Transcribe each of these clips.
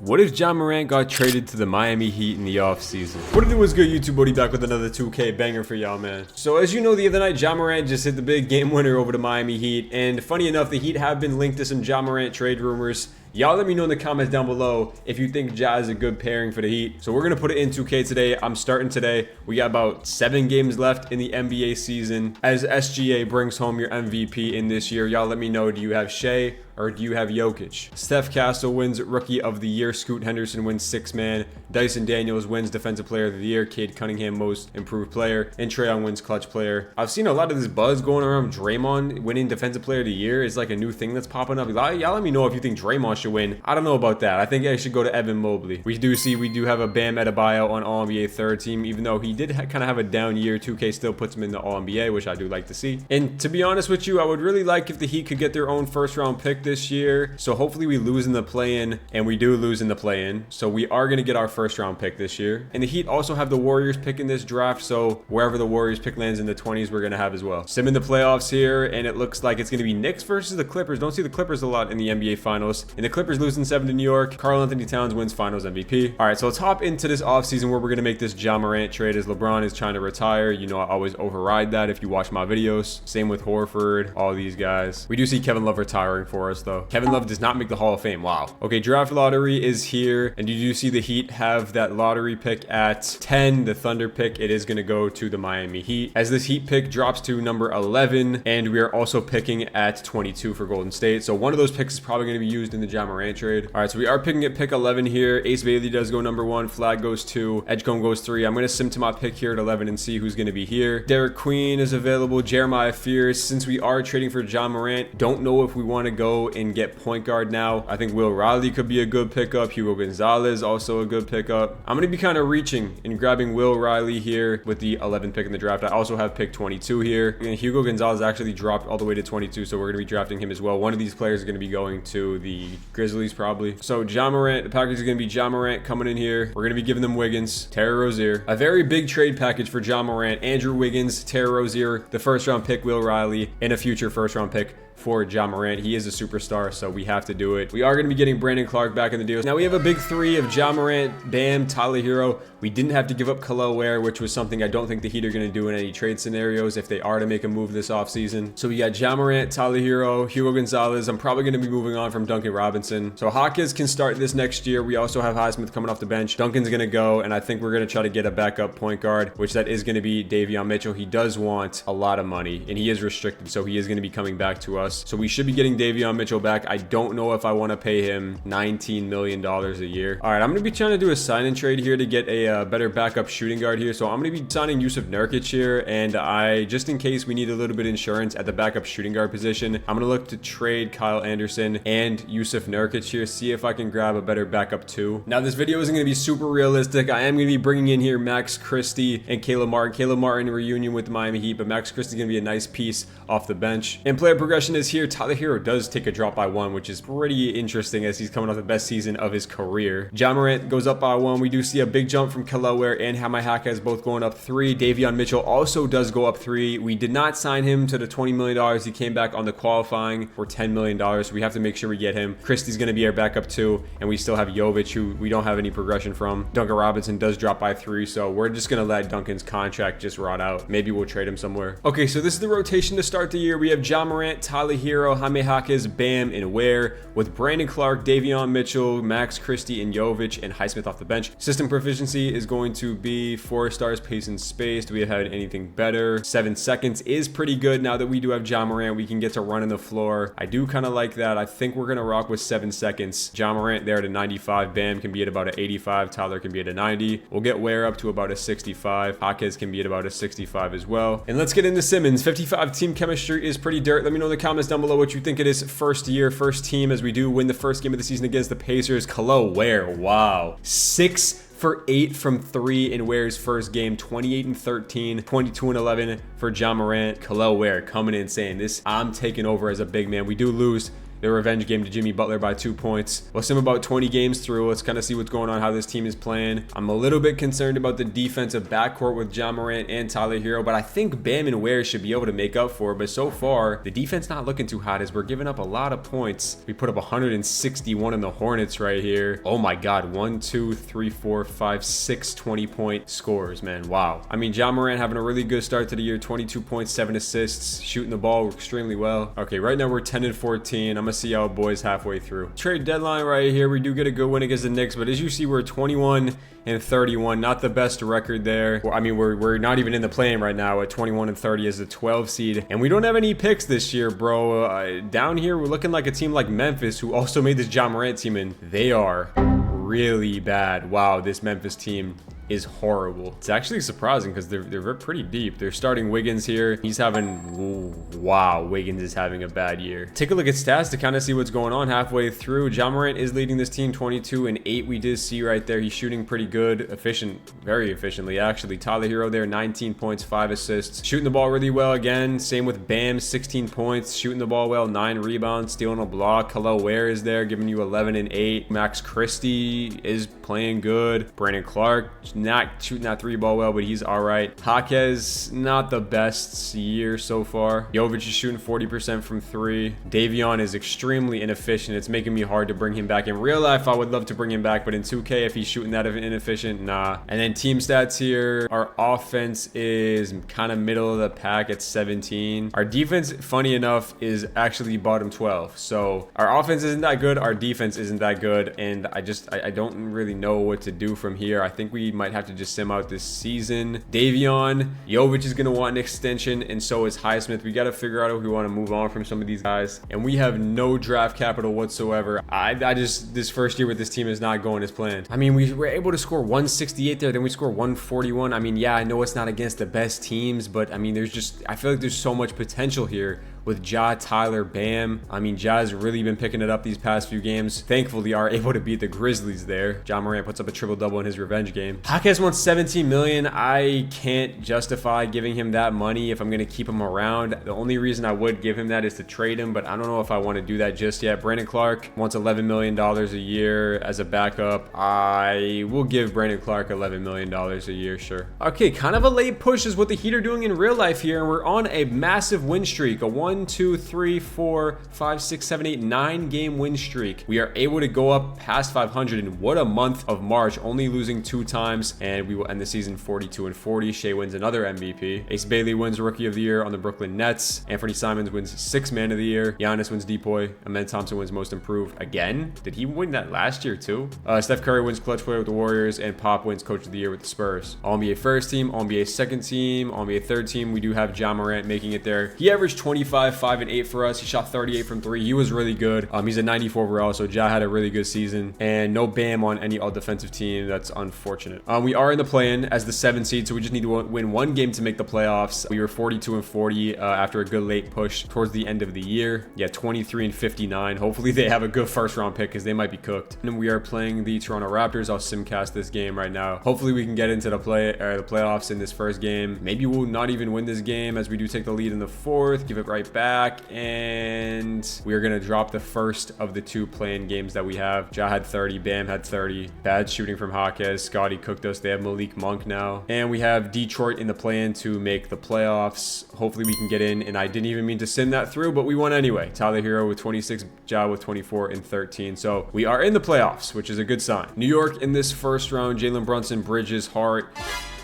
What if Ja Morant got traded to the Miami Heat in the offseason? What if it was good, YouTube buddy, back with another 2K banger for y'all, man. So as you know, the other night, Ja Morant just hit the big game winner over the Miami Heat. And funny enough, the Heat have been linked to some Ja Morant trade rumors. Y'all let me know in the comments down below if you think Ja is a good pairing for the Heat. So we're going to put it in 2K today. I'm starting today. We got about 7 games left in the NBA season. As SGA brings home your MVP in this year, y'all let me know, do you have Shea or do you have Jokic? Steph Castle wins Rookie of the Year. Scoot Henderson wins 6-man. Dyson Daniels wins Defensive Player of the Year. Cade Cunningham Most Improved Player. And Trae Young wins Clutch Player. I've seen a lot of this buzz going around Draymond winning Defensive Player of the Year. Is like a new thing that's popping up. Y'all let me know if you think Draymond should win. I don't know about that. I think I should go to Evan Mobley. We do have a Bam Adebayo on All-NBA third team, even though he did kind of have a down year. 2K still puts him in the All-NBA, which I do like to see. And to be honest with you, I would really like if the Heat could get their own first-round pick this year. So hopefully we lose in the play-in, and we do lose in the play-in. So we are going to get our first-round pick this year. And the Heat also have the Warriors pick in this draft, so wherever the Warriors pick lands in the 20s, we're going to have as well. Sim in the playoffs here, and it looks like it's going to be Knicks versus the Clippers. Don't see the Clippers a lot in the NBA Finals. And the Clippers losing 7 to New York. Karl Anthony Towns wins Finals MVP. All right, so let's hop into this offseason where we're going to make this Ja Morant trade as LeBron is trying to retire. You know, I always override that if you watch my videos. Same with Horford, all these guys. We do see Kevin Love retiring for us, though. Kevin Love does not make the Hall of Fame. Wow. Okay, draft lottery is here. And you do see the Heat have that lottery pick at 10. The Thunder pick, it is going to go to the Miami Heat. As this Heat pick drops to number 11. And we are also picking at 22 for Golden State. So one of those picks is probably going to be used in the Ja Morant trade. All right, so we are picking at pick 11 here. Ace Bailey does go number 1. Flag goes 2. Edgecombe goes 3. I'm going to sim to my pick here at 11 and see who's going to be here. Derek Queen is available. Jeremiah Fears. Since we are trading for Ja Morant, don't know if we want to go and get point guard now. I think Will Riley could be a good pickup. Hugo Gonzalez also a good pickup. I'm going to be kind of reaching and grabbing Will Riley here with the 11th pick in the draft. I also have pick 22 here. And Hugo Gonzalez actually dropped all the way to 22, so we're going to be drafting him as well. One of these players is going to be going to the Grizzlies probably. So Ja Morant, the package is going to be Ja Morant coming in here. We're going to be giving them Wiggins, Terry Rozier. A very big trade package for Ja Morant, Andrew Wiggins, Terry Rozier, the first round pick Will Riley, and a future first round pick for Ja Morant. He is a superstar, so we have to do it. We are going to be getting Brandon Clark back in the deal. Now we have a big 3 of Ja Morant, Bam, Tyler Hero. We didn't have to give up Kel'el Ware, which was something I don't think the Heat are going to do in any trade scenarios if they are to make a move this offseason. So we got Ja Morant, Tyler Hero, Hugo Gonzalez. I'm probably going to be moving on from Duncan Robinson. So Hawkins can start this next year. We also have Highsmith coming off the bench. Duncan's going to go, and I think we're going to try to get a backup point guard, which that is going to be Davion Mitchell. He does want a lot of money, and he is restricted, so he is going to be coming back to us. So we should be getting Davion Mitchell back. I don't know if I want to pay him $19 million a year. All right, I'm going to be trying to do a sign-in trade here to get a better backup shooting guard here. So I'm going to be signing Yusuf Nurkic here, and just in case we need a little bit of insurance at the backup shooting guard position, I'm going to look to trade Kyle Anderson and Yusuf Nurkic here, see if I can grab a better backup too. Now this video isn't going to be super realistic. I am going to be bringing in here Max Christie and Caleb Martin. Caleb Martin reunion with the Miami Heat, but Max Christie is going to be a nice piece off the bench. And player progression is here. Tyler Hero does take a drop by 1, which is pretty interesting as he's coming off the best season of his career. Ja Morant goes up by 1. We do see a big jump from Kel'el Ware and Hamai Hackes both going up 3. Davion Mitchell also does go up 3. We did not sign him to the $20 million. He came back on the qualifying for $10 million. So we have to make sure we get him. Christie's going to be our backup too. And we still have Jovic, who we don't have any progression from. Duncan Robinson does drop by 3. So we're just going to let Duncan's contract just rot out. Maybe we'll trade him somewhere. Okay, so this is the rotation to start the year. We have Ja Morant, Tyler Hero, Hamai Hackes, Bam, and Ware, with Brandon Clark, Davion Mitchell, Max Christie, and Jovic, and Highsmith off the bench. System proficiency is going to be 4 stars, pace and space. Do we have anything better? 7 seconds is pretty good. Now that we do have Ja Morant, we can get to running the floor. I do kind of like that. I think we're going to rock with 7 seconds. Ja Morant there to 95. Bam can be at about an 85. Tyler can be at a 90. We'll get Ware up to about a 65. Hackes can be at about a 65 as well. And let's get into Simmons. 55 team chemistry is pretty dirt. Let me know in the comments down below what you think it is. First year, first team, as we do win the first game of the season against the Pacers. Kel'el Ware, wow. 6 for 8 from 3 in Ware's first game. 28 and 13, 22 and 11 for Ja Morant. Kel'el Ware coming in saying this, I'm taking over as a big man. We do lose their revenge game to Jimmy Butler by 2 points. We'll sim about 20 games through. Let's kind of see what's going on, how this team is playing. I'm a little bit concerned about the defensive backcourt with Ja Morant and Tyler Hero, but I think Bam and Ware should be able to make up for it. But so far, the defense not looking too hot as we're giving up a lot of points. We put up 161 in the Hornets right here. Oh my God, 1, 2, 3, 4, 5, 6 20-point scores, man. Wow. I mean, Ja Morant having a really good start to the year, 22 points, 7 assists, shooting the ball extremely well. Okay, right now we're 10 and 14. I'm gonna see how it boys halfway through. Trade deadline right here. We do get a good win against the Knicks, but as you see, we're 21 and 31. Not the best record there. I mean, we're not even in the play-in right now at 21 and 30 as the 12 seed, and we don't have any picks this year, bro. Down here, we're looking like a team like Memphis, who also made this Ja Morant team, and they are really bad. Wow, this Memphis team is horrible. It's actually surprising because they're pretty deep. They're starting Wiggins here. He's having, wow, Wiggins is having a bad year. Take a look at stats to kind of see what's going on halfway through. Ja Morant is leading this team 22 and 8. We did see right there. He's shooting pretty good, efficient, very efficiently actually. Tyler Hero there, 19 points, 5 assists. Shooting the ball really well again. Same with Bam, 16 points. Shooting the ball well, 9 rebounds, stealing a block. Khalil Ware is there, giving you 11 and 8. Max Christie is playing good. Brandon Clark, not shooting that 3 ball well, but he's all right. Jaquez, not the best year so far. Jovic is shooting 40% from 3. Davion is extremely inefficient. It's making me hard to bring him back. In real life, I would love to bring him back, but in 2K, if he's shooting that inefficient, nah. And then team stats here. Our offense is kind of middle of the pack at 17. Our defense, funny enough, is actually bottom 12. So our offense isn't that good. Our defense isn't that good. And I don't really know what to do from here. I think we might have to just sim out this season. Davion, Jovic is going to want an extension, and so is Highsmith. We got to figure out if we want to move on from some of these guys, and we have no draft capital whatsoever. This first year with this team is not going as planned. I mean, we were able to score 168 there, then we score 141. I mean, yeah, I know it's not against the best teams, but I mean, I feel like there's so much potential here with Ja, Tyler, Bam. I mean, Ja's really been picking it up these past few games. Thankfully, are able to beat the Grizzlies there. Ja Morant puts up a triple-double in his revenge game. Jaquez wants 17 million. I can't justify giving him that money if I'm going to keep him around. The only reason I would give him that is to trade him, but I don't know if I want to do that just yet. Brandon Clark wants $11 million a year as a backup. I will give Brandon Clark $11 million a year, sure. Okay, kind of a late push is what the Heat are doing in real life here, and we're on a massive win streak. A 1, 2, 3, 4, 5, 6, 7, 8, 9 game win streak. We are able to go up past 500, and what a month of March, only losing 2 times, and we will end the season 42 and 40. Shea wins another MVP. Ace Bailey wins Rookie of the Year on the Brooklyn Nets. Anthony Simons wins 6th Man of the Year. Giannis wins Depoy. Amen Thompson wins Most Improved again. Did he win that last year too? Steph Curry wins Clutch Player with the Warriors, and Pop wins Coach of the Year with the Spurs. All-NBA first team, All-NBA second team, All-NBA third team. We do have Ja Morant making it there. He averaged 25, 5, and 8 for us. He shot 38 from 3. He was really good. He's a 94 overall, so Ja had a really good season. And no Bam on any all-defensive team. That's unfortunate. We are in the play-in as the 7th seed, so we just need to win 1 game to make the playoffs. We were 42 and 40 after a good late push towards the end of the year. Yeah, 23 and 59. Hopefully they have a good first-round pick because they might be cooked. And we are playing the Toronto Raptors. I'll simcast this game right now. Hopefully we can get into the playoffs in this first game. Maybe we'll not even win this game as we do take the lead in the 4th. Give it right back, and we are going to drop the first of the 2 play-in games that we have. Ja had 30, Bam had 30. Bad shooting from Jaquez. Scotty cooked us. They have Malik Monk now, and we have Detroit in the play-in to make the playoffs. Hopefully we can get in, and I didn't even mean to sim that through, but we won anyway. Tyler Hero with 26, Ja with 24 and 13. So we are in the playoffs, which is a good sign. New York in this first round, Jalen Brunson, Bridges, Hart.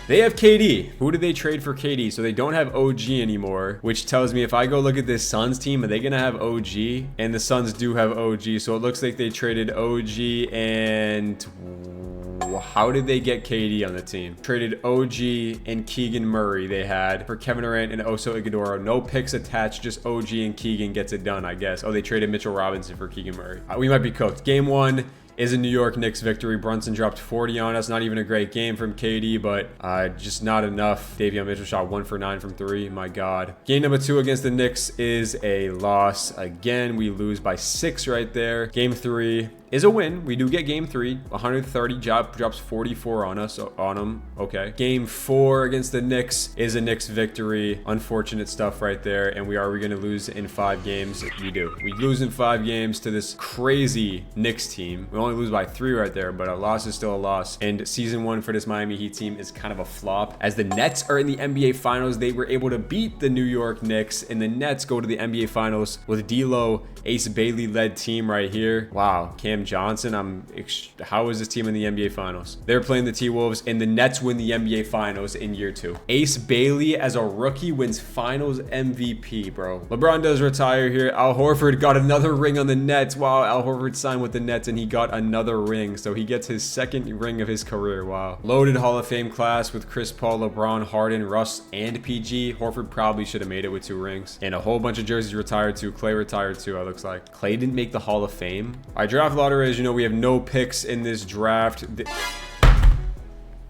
They have KD. Who did they trade for KD? So they don't have OG anymore, which tells me if I go look at this Suns team, are they going to have OG? And the Suns do have OG. So it looks like they traded OG, and how did they get KD on the team? Traded OG and Keegan Murray they had for Kevin Durant and Oso Ighodaro. No picks attached, just OG and Keegan gets it done, I guess. Oh, they traded Mitchell Robinson for Keegan Murray. We might be cooked. Game 1 is a New York Knicks victory. Brunson dropped 40 on us. Not even a great game from KD, but just not enough. Davion Mitchell shot 1 for 9 from 3. My God. Game number 2 against the Knicks is a loss. Again, we lose by 6 right there. Game 3. is a win. We do get game 3. 130 drops 44 on us, on them. Okay. Game 4 against the Knicks is a Knicks victory. Unfortunate stuff right there. And we going to lose in 5 games? We do. We lose in 5 games to this crazy Knicks team. We only lose by 3 right there, but a loss is still a loss. And season 1 for this Miami Heat team is kind of a flop. As the Nets are in the NBA Finals, they were able to beat the New York Knicks, and the Nets go to the NBA Finals with D'Lo, Ace Bailey led team right here. Wow, Cam Johnson. How is this team in the NBA Finals? They're playing the T-Wolves, and the Nets win the NBA Finals in year 2. Ace Bailey as a rookie wins Finals MVP, bro. LeBron does retire here. Al Horford got another ring on the Nets. Wow, Al Horford signed with the Nets, and he got another ring, so he gets his 2nd ring of his career. Wow. Loaded Hall of Fame class with Chris Paul, LeBron, Harden, Russ, and PG. Horford probably should have made it with 2 rings. And a whole bunch of jerseys retired too. Clay retired too, it looks like. Clay didn't make the Hall of Fame. All right, draft lottery, as you know, we have no picks in this draft.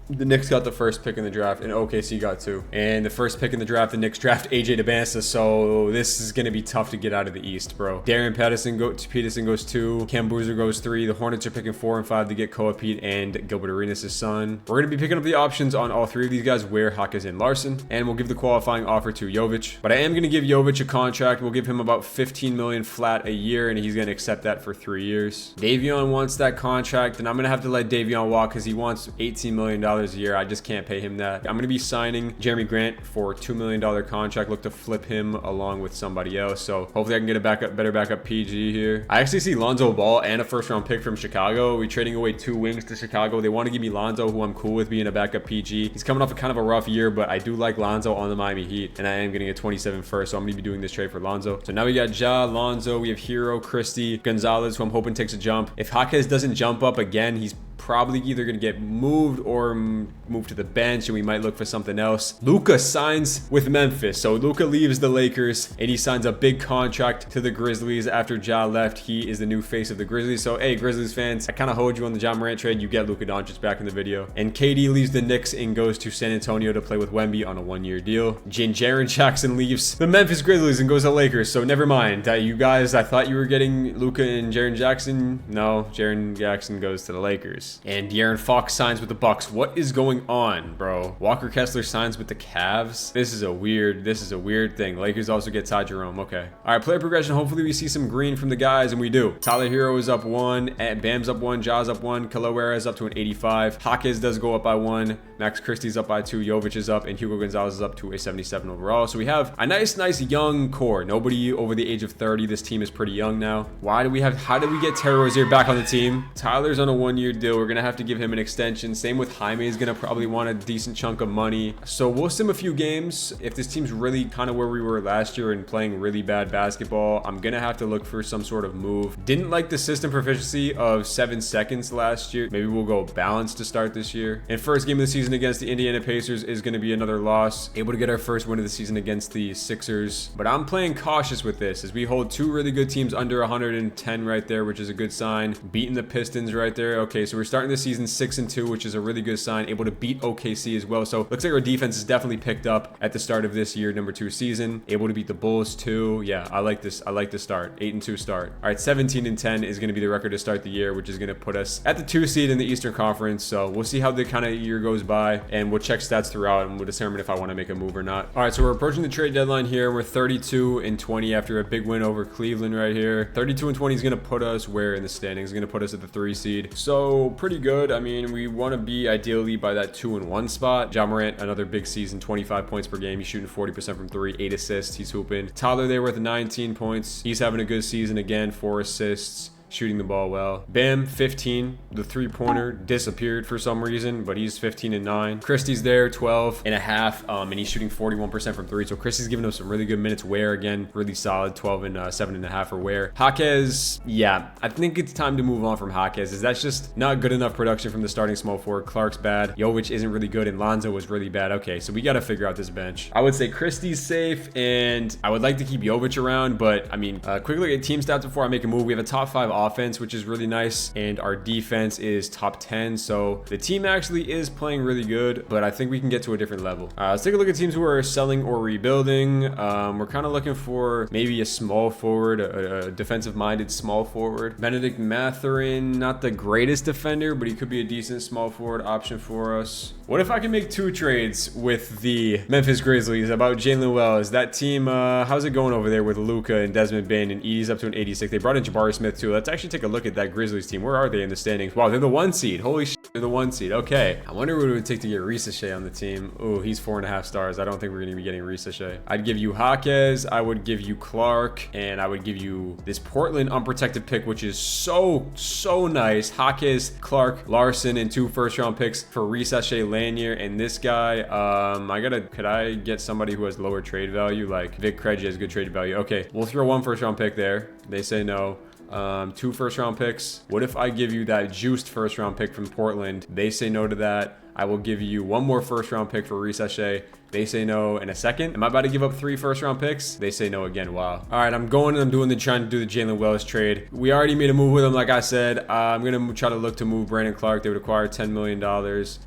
The Knicks got the first pick in the draft, and OKC got 2. And the first pick in the draft, the Knicks draft AJ DeBansa, so this is going to be tough to get out of the East, bro. Darian Peterson goes 2. Cam Boozer goes 3. The Hornets are picking 4 and 5 to get Koa Pete and Gilbert Arenas' son. We're going to be picking up the options on all 3 of these guys, Ware, Hawkins, and Larson. And we'll give the qualifying offer to Jovic. But I am going to give Jovic a contract. We'll give him about $15 million flat a year, and he's going to accept that for 3 years. Davion wants that contract, and I'm going to have to let Davion walk because he wants $18 million a year. I just can't pay him that. I'm going to be signing Jeremy Grant for a $2 million contract. Look to flip him along with somebody else. So hopefully I can get a better backup PG here. I actually see Lonzo Ball and a 1st round pick from Chicago. We're trading away 2 wings to Chicago. They want to give me Lonzo, who I'm cool with being a backup PG. He's coming off a kind of a rough year, but I do like Lonzo on the Miami Heat, and I am getting a 27 first, so I'm going to be doing this trade for Lonzo. So now we got Ja, Lonzo, we have Hero, Christie, Gonzalez, who I'm hoping takes a jump. If Jaquez doesn't jump up again, he's probably either going to get moved or moved to the bench, and we might look for something else. Luka signs with Memphis. So Luka leaves the Lakers, and he signs a big contract to the Grizzlies after Ja left. He is the new face of the Grizzlies. So, hey, Grizzlies fans, I kind of hoed you on the Ja Morant trade. You get Luka Doncic back in the video. And KD leaves the Knicks and goes to San Antonio to play with Wemby on a 1-year deal. Jaren Jackson leaves the Memphis Grizzlies and goes to Lakers. So never mind. You guys, I thought you were getting Luka and Jaren Jackson. No, Jaren Jackson goes to the Lakers. And De'Aaron Fox signs with the Bucks. What is going on, bro? Walker Kessler signs with the Cavs. This is a weird thing. Lakers also get Ty Jerome. Okay. All right, player progression. Hopefully we see some green from the guys, and we do. Tyler Hero is up 1. Bam's up 1. Ja's up 1. Kaloera is up to an 85. Jaquez does go up by 1. Max Christie's up by 2. Jovic is up, and Hugo Gonzalez is up to a 77 overall. So we have a nice young core. Nobody over the age of 30. This team is pretty young now. How did we get Terry Rozier back on the team? Tyler's on a 1-year deal. We're going to have to give him an extension. Same with Jaime. Is going to probably want a decent chunk of money. So we'll sim a few games. If this team's really kind of where we were last year and playing really bad basketball, I'm going to have to look for some sort of move. Didn't like the system proficiency of 7 seconds last year. Maybe we'll go balanced to start this year. And first game of the season against the Indiana Pacers is going to be another loss. Able to get our first win of the season against the Sixers. But I'm playing cautious with this as we hold 2 really good teams under 110 right there, which is a good sign. Beating the Pistons right there. Okay, so we're starting the season 6-2, which is a really good sign. Able to beat OKC as well. So looks like our defense is definitely picked up at the start of this year, number 2 season. Able to beat the Bulls too. Yeah, I like this. I like the start. 8-2 start. All right, 17-10 is going to be the record to start the year, which is going to put us at the 2 seed in the Eastern Conference. So we'll see how the kind of year goes by, and we'll check stats throughout, and we'll determine if I want to make a move or not. All right, so we're approaching the trade deadline here. We're 32-20 after a big win over Cleveland right here. 32-20 is going to put us where in the standings? Is going to put us at the 3 seed. So pretty good. I mean, we want to be ideally by that 2-1 spot. Ja Morant, another big season, 25 points per game. He's shooting 40% from 3, 8 assists. He's hooping. Tyler there with 19 points. He's having a good season again, 4 assists. Shooting the ball well. Bam, 15. The 3-pointer disappeared for some reason, but he's 15-9. Christie's there, 12.5, and he's shooting 41% from 3. So Christie's giving us some really good minutes. Ware again, really solid, 12 and 7.5 for Ware. Jaquez, yeah, I think it's time to move on from Jaquez. Is that's just not good enough production from the starting small forward. Clark's bad. Jovic isn't really good, and Lonzo was really bad. Okay, so we got to figure out this bench. I would say Christie's safe, and I would like to keep Jovic around, but I mean, quick look at team stats before I make a move. We have a top 5 offense, which is really nice, and our defense is top 10. So the team actually is playing really good, but I think we can get to a different level. Let's take a look at teams who are selling or rebuilding. We're kind of looking for maybe a small forward, a defensive-minded small forward. Benedict Mathurin, not the greatest defender, but he could be a decent small forward option for us. What if I can make 2 trades with the Memphis Grizzlies about Jalen Wells? That team, how's it going over there with Luka and Desmond Bane, and Edie's up to an 86. They brought in Jabari Smith too. Let's actually take a look at that Grizzlies team. Where are they in the standings? Wow, they're the 1 seed. Holy shit, they're the 1 seed. Okay. I wonder what it would take to get Ricochet on the team. Ooh, he's 4.5 stars. I don't think we're going to be getting Ricochet. I'd give you Jaquez. I would give you Clark, and I would give you this Portland unprotected pick, which is so nice. Jaquez, Clark, Larson, and 2 first-round picks for Ricochet, Lanier, and this guy. Could I get somebody who has lower trade value? Like Vic Krejci has good trade value. Okay, we'll throw 1 first-round pick there. They say no. 2 first-round picks. What if I give you that juiced first-round pick from Portland? They say no to that. I will give you 1 more first-round pick for Ricochet. They say no in a second. Am I about to give up 3 first-round picks? They say no again. Wow. All right, I'm going and I'm trying to do the Jalen Wells trade. We already made a move with him, like I said. I'm gonna try to look to move Brandon Clark. They would acquire $10 million.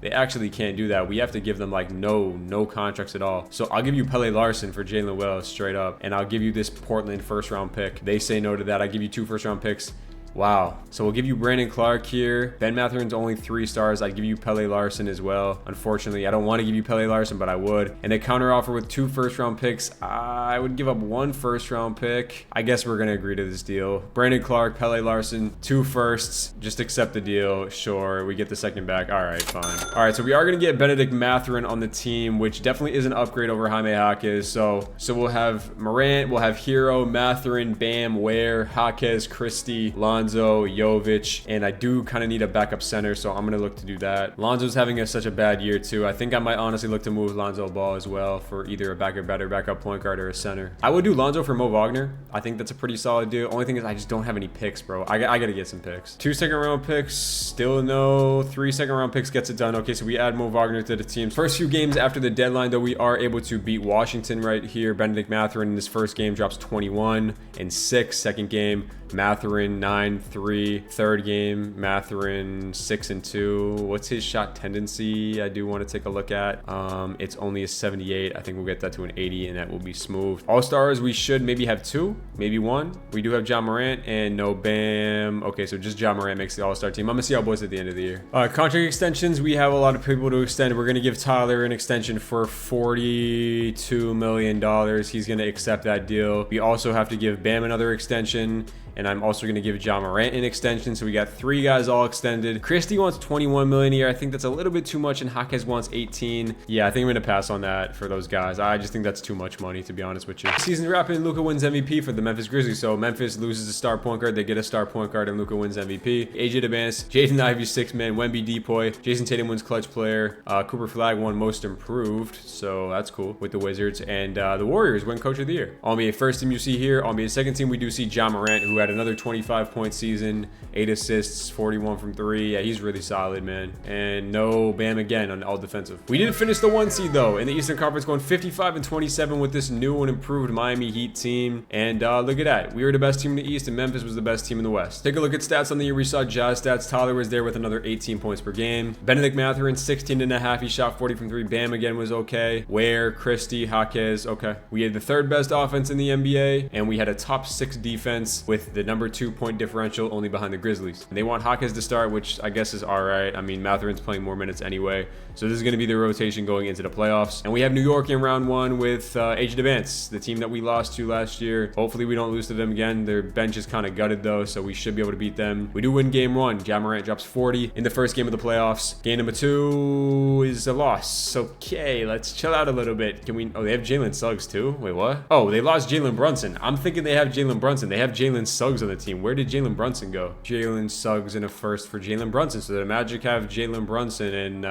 They actually can't do that. We have to give them like no contracts at all. So I'll give you Pele Larson for Jalen Wells straight up, and I'll give you this Portland first-round pick. They say no to that. I give you 2 first-round picks. Wow. So we'll give you Brandon Clark here. Ben Mathurin's only 3 stars. I'd give you Pele Larson as well. Unfortunately, I don't want to give you Pele Larson, but I would. And a counter offer with 2 first-round picks. I would give up 1 first-round pick. I guess we're going to agree to this deal. Brandon Clark, Pele Larson, 2 firsts. Just accept the deal. Sure. We get the second back. All right, fine. All right, so we are going to get Benedict Mathurin on the team, which definitely is an upgrade over Jaime Jaquez. So we'll have Morant, we'll have Hero, Mathurin, Bam, Ware, Jaquez, Christie, Lonzo, Jovic, and I do kind of need a backup center, so I'm going to look to do that. Lonzo's having such a bad year too. I think I might honestly look to move Lonzo Ball as well for either a backup point guard or a center. I would do Lonzo for Mo Wagner. I think that's a pretty solid deal. Only thing is I just don't have any picks, bro. I got to get some picks. 2 second-round picks, still no. 3 second-round picks gets it done. Okay, so we add Mo Wagner to the team. First few games after the deadline, though, we are able to beat Washington right here. Benedict Mathurin in this first game drops 21 and 6. Second game, Mathurin 9-3. Third game, Mathurin 6-2. What's his shot tendency? I do want to take a look at. It's only a 78. I think we'll get that to an 80, and that will be smooth. All-stars, we should maybe have 2, maybe 1. We do have Ja Morant and no Bam. Okay, so just Ja Morant makes the All-Star team. I'm gonna see our boys at the end of the year. Contract extensions, we have a lot of people to extend. We're gonna give Tyler an extension for $42 million. He's gonna accept that deal. We also have to give Bam another extension, and I'm also going to give Ja Morant an extension. So we got 3 guys all extended. Christie wants $21 million a year. I think that's a little bit too much, and Jaquez wants 18. Yeah, I think I'm going to pass on that for those guys. I just think that's too much money, to be honest with you. Season's wrapping, Luka wins MVP for the Memphis Grizzlies. So Memphis loses a star point guard. They get a star point guard, and Luka wins MVP. AJ advanced. Jaden Ivey 6-man. Wemby Depoy. Jason Tatum wins clutch player. Cooper Flag won most improved. So that's cool with the Wizards. And the Warriors win coach of the year. On me, first team you see here. On me, the second team we do see Ja Morant, who had another 25-point season, 8 assists, 41 from 3. Yeah, he's really solid, man. And no Bam again on all defensive. We didn't finish the 1 seed though in the Eastern Conference, going 55-27 with this new and improved Miami Heat team. And look at that, we were the best team in the East, and Memphis was the best team in the West. Take a look at stats on the year. We saw Jazz stats. Tyler was there with another 18 points per game. Benedict Mathurin 16.5. He shot 40 from 3. Bam again was okay. Ware, Christie, Jaquez, okay. We had the 3rd best offense in the NBA, and we had a top 6 defense with the number 2 point differential, only behind the Grizzlies. And they want Jaquez to start, which I guess is all right. I mean, Mathurin's playing more minutes anyway, so this is going to be the rotation going into the playoffs. And we have New York in round 1 with Agent Advance, the team that we lost to last year. Hopefully we don't lose to them again. Their bench is kind of gutted though, so we should be able to beat them. We do win game 1. Ja Morant drops 40 in the first game of the playoffs. Game number 2 is a loss. Okay, let's chill out a little bit. Can we? Oh, they have Jalen Suggs too. Wait, what? Oh, they lost Jalen Brunson. I'm thinking they have Jalen Brunson. They have Jalen Suggs on the team. Where did Jalen Brunson go? Jalen Suggs in a first for Jalen Brunson. So the Magic have Jalen Brunson, and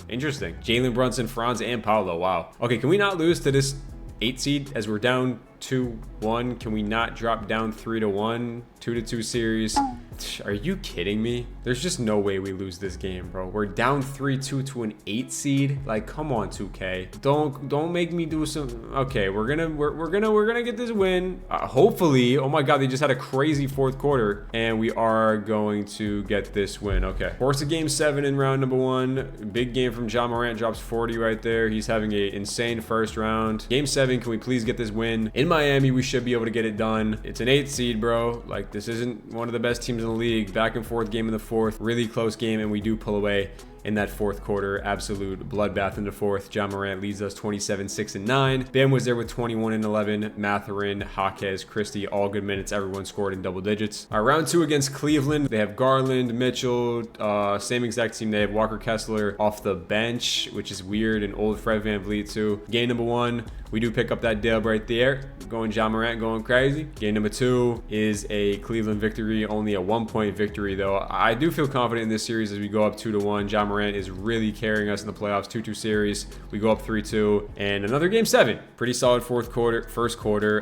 interesting. Jalen Brunson, Franz, and Paolo. Wow. Okay, can we not lose to this 8 seed as we're down 2-1. Can we not drop down 3-1? 2-2 series. Are you kidding me? There's just no way we lose this game, bro. We're down 3-2 to an 8 seed. Like, come on, 2K. Don't make me do some. Okay, we're gonna get this win. Hopefully. Oh my God, they just had a crazy fourth quarter, and we are going to get this win. Okay. Force a game 7 in round number 1. Big game from Ja Morant. Drops 40 right there. He's having an insane first round. Game 7. Can we please get this win in Miami? We should be able to get it done. It's an 8 seed, bro. Like, this isn't one of the best teams in the league. Back and forth game in the fourth, really close game, and we do pull away in that fourth quarter. Absolute bloodbath in the fourth. Ja Morant leads us 27-6-9. Bam was there with 21-11. Mathurin, Jaquez, Christie, all good minutes. Everyone scored in double digits. Our round 2 against Cleveland. They have Garland, Mitchell, same exact team. They have Walker Kessler off the bench, which is weird, and old Fred VanVleet too. Game number 1, we do pick up that dub right there. Going Ja Morant, going crazy. Game number 2 is a Cleveland victory, only a 1-point victory though. I do feel confident in this series as we go up 2-1. Ja Morant is really carrying us in the playoffs. 2-2 series. We go up 3-2, and another game 7. Pretty solid first quarter.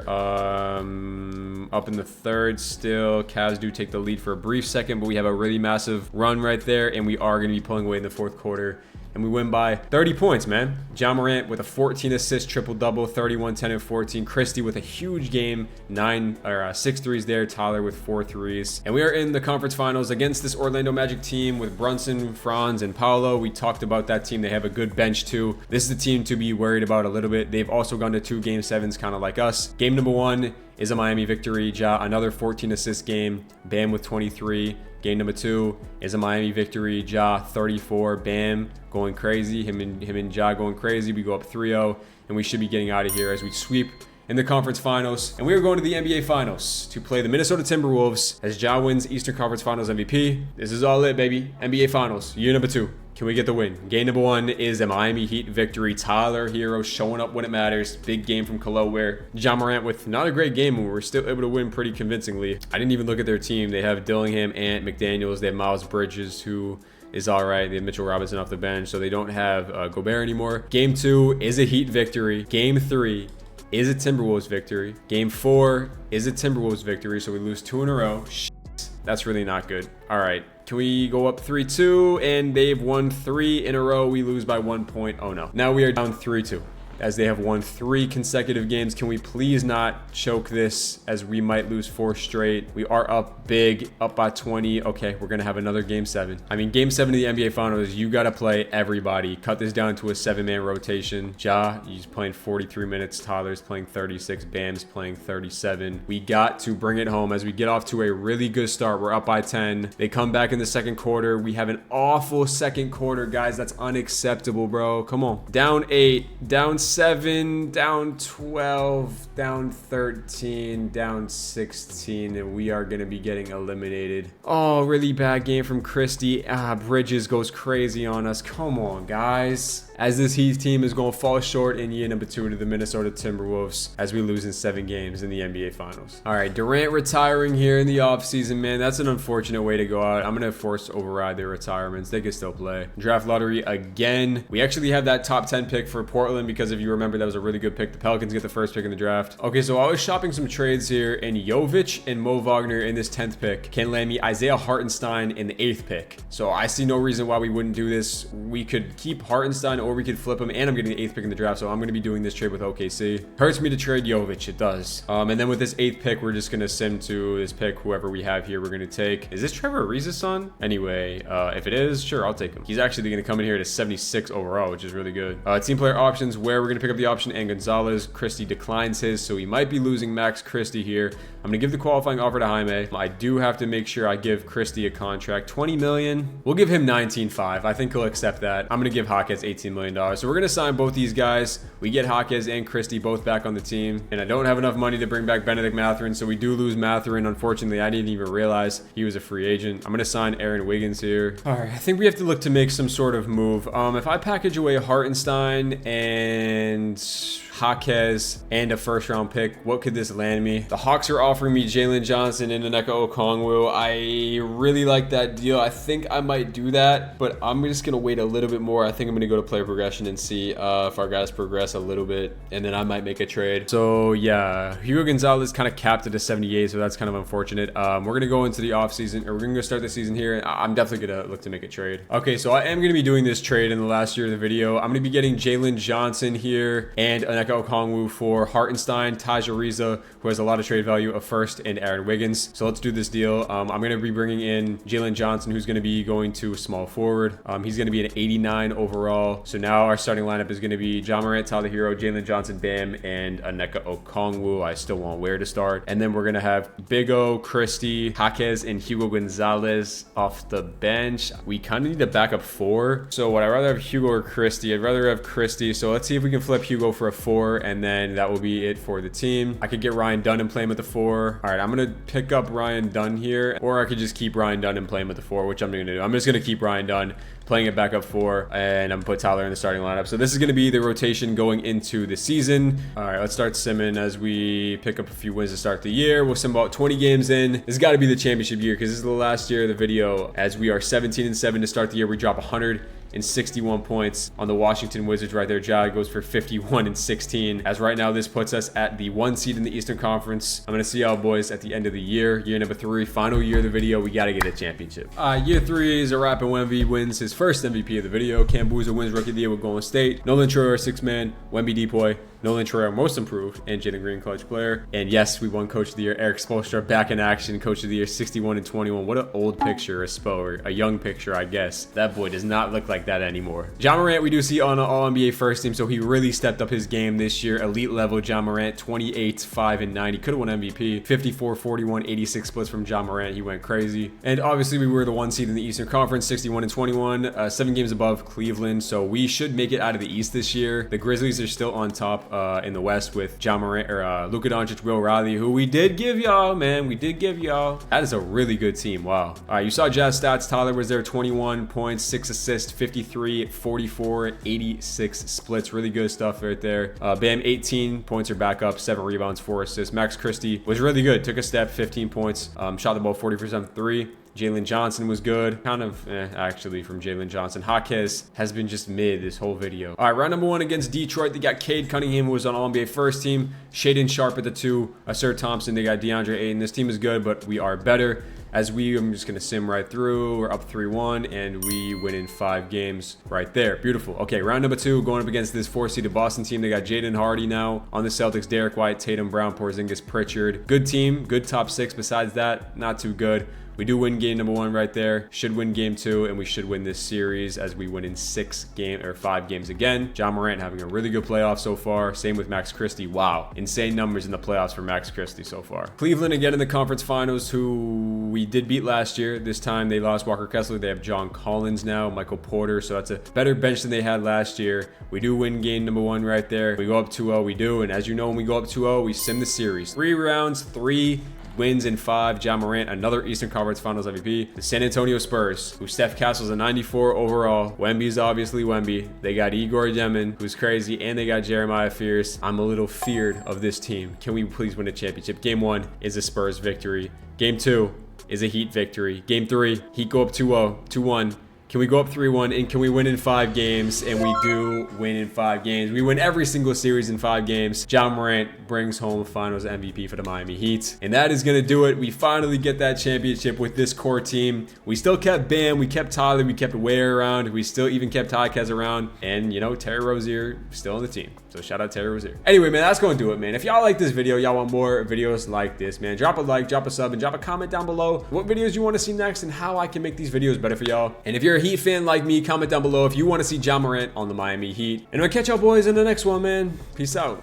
Up in the third still. Cavs do take the lead for a brief second, but we have a really massive run right there, and we are going to be pulling away in the fourth quarter. And we win by 30 points, man. Ja Morant with a 14 assist triple-double, 31, 10, and 14. Christie with a huge game, 6 threes there. Tyler with 4 threes. And we are in the conference finals against this Orlando Magic team with Brunson, Franz, and Paolo. We talked about that team. They have a good bench too. This is the team to be worried about a little bit. They've also gone to 2 game 7s, kind of like us. Game number 1 is a Miami victory. Ja, another 14 assist game. Bam with 23. Game number 2 is a Miami victory. Ja, 34. Bam, going crazy. Him and Ja going crazy. We go up 3-0, and we should be getting out of here as we sweep in the conference finals. And we are going to the NBA finals to play the Minnesota Timberwolves as Ja wins Eastern Conference Finals MVP. This is all it, baby. NBA finals, year number 2. Can we get the win? Game number 1 is a Miami Heat victory. Tyler Hero showing up when it matters. Big game from Kalo where Ja Morant with not a great game, and we're still able to win pretty convincingly. I didn't even look at their team. They have Dillingham, Ant, McDaniels. They have Miles Bridges, who is all right. They have Mitchell Robinson off the bench, so they don't have Gobert anymore. Game 2 is a Heat victory. Game 3 is a Timberwolves victory. Game 4 is a Timberwolves victory, so we lose 2 in a row. That's really not good. All right. Can we go up 3-2? And they've won 3 in a row. We lose by 1 point. Oh no. Now we are down 3-2 as they have won 3 consecutive games. Can we please not choke this as we might lose 4 straight? We are up big, up by 20. Okay, we're going to have another game 7. I mean, game 7 of the NBA Finals, you got to play everybody. Cut this down to a 7-man rotation. Ja, he's playing 43 minutes. Tyler's playing 36. Bam's playing 37. We got to bring it home as we get off to a really good start. We're up by 10. They come back in the second quarter. We have an awful second quarter, guys. That's unacceptable, bro. Come on. Down 8, down 7, down 12, down 13, down 16, and we are going to be getting eliminated. Oh, really bad game from Christie. Bridges goes crazy on us. Come on, guys. As this Heat team is going to fall short in year number 2 to the Minnesota Timberwolves as we lose in 7 games in the NBA Finals. All right, Durant retiring here in the offseason, man. That's an unfortunate way to go out. I'm going to force to override their retirements. They can still play. Draft lottery again. We actually have that top 10 pick for Portland because if you remember, that was a really good pick. The Pelicans get the first pick in the draft. Okay, so I was shopping some trades here, and Jovic and Mo Wagner in this 10th pick can land me Isaiah Hartenstein in the 8th pick. So I see no reason why we wouldn't do this. We could keep Hartenstein or we could flip him, and I'm getting the 8th pick in the draft, so I'm going to be doing this trade with OKC. Hurts me to trade Jovic, it does. And then with this 8th pick, we're just going to sim to this pick, whoever we have here, we're going to take. Is this Trevor Ariza's son? Anyway, if it is, sure, I'll take him. He's actually going to come in here to 76 overall, which is really good. Team player options, where we're going to pick up the option, and Gonzalez. Christie declines his, so he might be losing Max Christie here. I'm going to give the qualifying offer to Jaime. I do have to make sure I give Christie a contract. $20 million. We'll give him $19.5. I think he'll accept that. I'm going to give Jaquez $18 million. So we're going to sign both these guys. We get Jaquez and Christie both back on the team. And I don't have enough money to bring back Benedict Mathurin, so we do lose Mathurin. Unfortunately, I didn't even realize he was a free agent. I'm going to sign Aaron Wiggins here. All right, I think we have to look to make some sort of move. If I package away Hartenstein and Jaquez, and a first-round pick. What could this land me? The Hawks are offering me Jalen Johnson and Onyeka Okongwu. I really like that deal. I think I might do that, but I'm just gonna wait a little bit more. I think I'm gonna go to player progression and see if our guys progress a little bit, and then I might make a trade. So yeah, Hugo Gonzalez kind of capped it to 78, so that's kind of unfortunate. We're gonna go into the offseason, or we're gonna go start the season here. I'm definitely gonna look to make a trade. Okay, so I am gonna be doing this trade in the last year of the video. I'm gonna be getting Jalen Johnson here and Onyeka Okongwu for Hartenstein, Taja Reza, who has a lot of trade value, a first, and Aaron Wiggins. So let's do this deal. I'm gonna be bringing in Jalen Johnson, who's gonna be going to small forward. He's gonna be an 89 overall. So now our starting lineup is gonna be Ja Morant, Tyler Hero, Jalen Johnson, Bam, and Onyeka Okongwu. I still want where to start. And then we're gonna have Big O, Christie, Jaquez, and Hugo Gonzalez off the bench. We kind of need a backup 4. So would I rather have Hugo or Christie? I'd rather have Christie. So let's see if we can flip Hugo for a 4, and then that will be it for the team. I could get Ryan Dunn and play him at the 4. All right, I'm gonna pick up Ryan Dunn here, or I could just keep Ryan Dunn and play him at the 4, which I'm gonna do. I'm just gonna keep Ryan Dunn, playing it back up 4, and I'm gonna put Tyler in the starting lineup. So this is gonna be the rotation going into the season. All right, let's start simming as we pick up a few wins to start the year. We'll sim about 20 games in. This has got to be the championship year, because this is the last year of the video. As we are 17-7 to start the year, we drop 161 points on the Washington Wizards right there. Ja goes for 51-16. As right now, this puts us at the 1 seed in the Eastern Conference. I'm gonna see y'all boys at the end of the year. Year number 3, final year of the video. We gotta get a championship. Year 3 is a wrap, and Wemby wins his first MVP of the video. Cambuza wins Rookie of the Year with Golden State. Nolan Troyer, 6-man. Wemby Depoy. Nolan Troyer, most improved, and Jalen Green, clutch player. And yes, we won Coach of the Year. Eric Spoelstra back in action, Coach of the Year, 61-21. What an old picture, a Spo, or a young picture, I guess. That boy does not look like that anymore. Ja Morant, we do see on an All-NBA first team, so he really stepped up his game this year. Elite level Ja Morant, 28, 5, and 9. He could have won MVP. 54, 41, 86 splits from Ja Morant. He went crazy. And obviously, we were the 1 seed in the Eastern Conference, 61-21, 7 games above Cleveland. So we should make it out of the East this year. The Grizzlies are still on top in the West with Ja Morant, or Luka Doncic, Will Riley, who we did give y'all, man. We did give y'all. That is a really good team. Wow. All right, you saw Jazz stats. Tyler was there, 21 points, 6 assists, 53, 44, 86 splits. Really good stuff right there. Bam, 18 points or back up, 7 rebounds, 4 assists. Max Christie was really good. Took a step, 15 points. Shot the ball 40% from 3. Jalen Johnson was good. Kind of, actually, from Jalen Johnson. Jaquez has been just mid this whole video. All right, round number 1 against Detroit. They got Cade Cunningham, who was on All-NBA first team. Shaedon Sharpe at the 2. Sir Thompson. They got DeAndre Ayton. This team is good, but we are better. I'm just going to sim right through. We're up 3-1, and we win in 5 games right there. Beautiful. Okay, round number 2, going up against this 4-seeded Boston team. They got Jaden Hardy now on the Celtics. Derek White, Tatum, Brown, Porzingis, Pritchard. Good team. Good top 6. Besides that, not too good. We do win game number 1 right there. Should win game 2, and we should win this series as we win in 5 games again. Ja Morant having a really good playoff so far. Same with Max Christie. Wow. Insane numbers in the playoffs for Max Christie so far. Cleveland again in the conference finals, who we did beat last year. This time they lost Walker Kessler. They have John Collins now, Michael Porter. So that's a better bench than they had last year. We do win game number 1 right there. We go up 2-0. We do. And as you know, when we go up 2-0, we sim the series. 3 rounds, 3 wins in 5. Ja Morant, another Eastern Conference Finals MVP. The San Antonio Spurs, who Steph Castle's a 94 overall. Wemby's obviously Wemby. They got Igor Yemen, who's crazy, and they got Jeremiah Fierce. I'm a little feared of this team. Can we please win a championship? Game 1 is a Spurs victory. Game 2 is a Heat victory. Game 3, Heat go up 2-0, 2-1. Can we go up 3-1, and can we win in 5 games? And we do win in 5 games. We win every single series in 5 games. Ja Morant brings home Finals MVP for the Miami Heat. And that is going to do it. We finally get that championship with this core team. We still kept Bam. We kept Tyler. We kept Ware around. We still even kept Jaquez around. And, you know, Terry Rozier still on the team. So shout out Terry Rozier. Anyway, man, that's going to do it, man. If y'all like this video, y'all want more videos like this, man, drop a like, drop a sub, and drop a comment down below what videos you want to see next and how I can make these videos better for y'all. And if you're a Heat fan like me, comment down below if you want to see Ja Morant on the Miami Heat. And I'll catch y'all boys in the next one, man. Peace out.